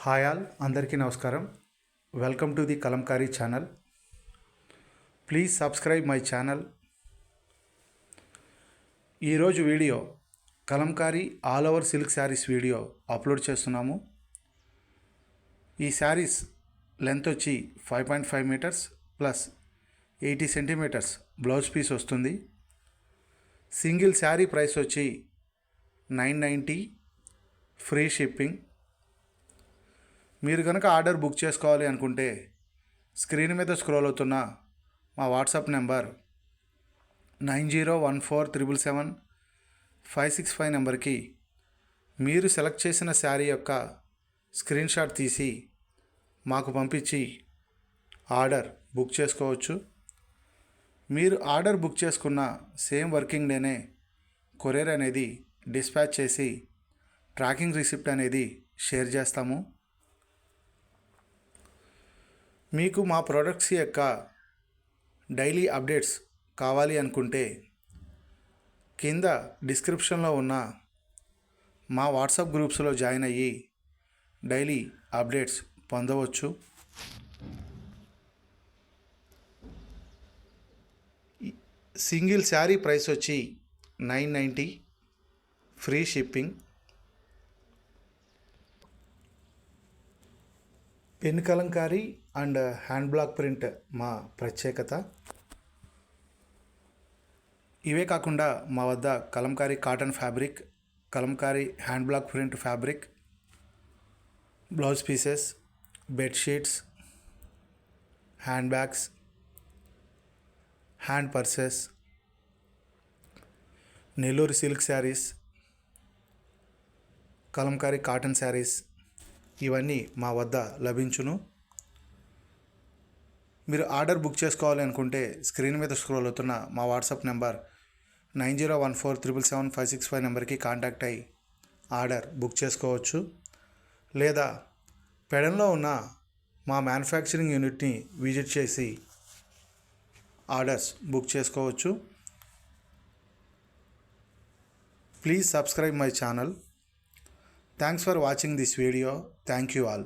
Hi all, అందరికీ నమస్కారం. Welcome to the Kalamkari channel. Please subscribe my channel. ఈరోజు video Kalamkari all over silk saris video upload చేస్తున్నాము. ఈ saris length వచ్చి 5.5 metres plus 80 centimetres blouse piece వస్తుంది. Single sari price వచ్చి 990, ఫ్రీ షిప్పింగ్. మీరు కనుక ఆర్డర్ బుక్ చేసుకోవాలి అనుకుంటే స్క్రీన్ మీద స్క్రోల్ అవుతున్న మా వాట్సాప్ నెంబర్ 9014777565 నెంబర్కి మీరు సెలెక్ట్ చేసిన శారీ యొక్క స్క్రీన్ షాట్ తీసి మాకు పంపించి ఆర్డర్ బుక్ చేసుకోవచ్చు. మీరు ఆర్డర్ బుక్ చేసుకున్న సేమ్ వర్కింగ్ డేనే కొరియర్ అనేది డిస్పాచ్ చేసి ట్రాకింగ్ రిసిప్ట్ అనేది షేర్ చేస్తాము. మీకు మా ప్రొడక్ట్స్ యొక్క డైలీ అప్డేట్స్ కావాలి అనుకుంటే కింద డిస్క్రిప్షన్లో ఉన్న మా వాట్సాప్ గ్రూప్స్లో జాయిన్ అయ్యి డైలీ అప్డేట్స్ పొందవచ్చు. సింగిల్ శారీ ప్రైస్ వచ్చి 990, free shipping. Pen Kalamkari and hand black print మా ప్రత్యేకత. ఇవే కాకుండా మా వద్ద Kalamkari cotton fabric, Kalamkari hand black print fabric, blouse pieces, bedsheets, hand bags, hand purses, Nellore silk saris, Kalamkari cotton saris ఇవన్నీ మా వద్ద లభించును. మీరు ఆర్డర్ బుక్ చేసుకోవాలి అనుకుంటే స్క్రీన్ మీద స్క్రోల్ అవుతున్న మా వాట్సాప్ నెంబర్ 9014777565 నెంబర్కి కాంటాక్ట్ అయ్యి ఆర్డర్ బుక్ చేసుకోవచ్చు. లేదా పెడన్లో ఉన్న మా మ్యానుఫ్యాక్చరింగ్ యూనిట్ని విజిట్ చేసి ఆర్డర్స్ బుక్ చేసుకోవచ్చు. Please subscribe my channel. Thanks for watching this video. Thank you all.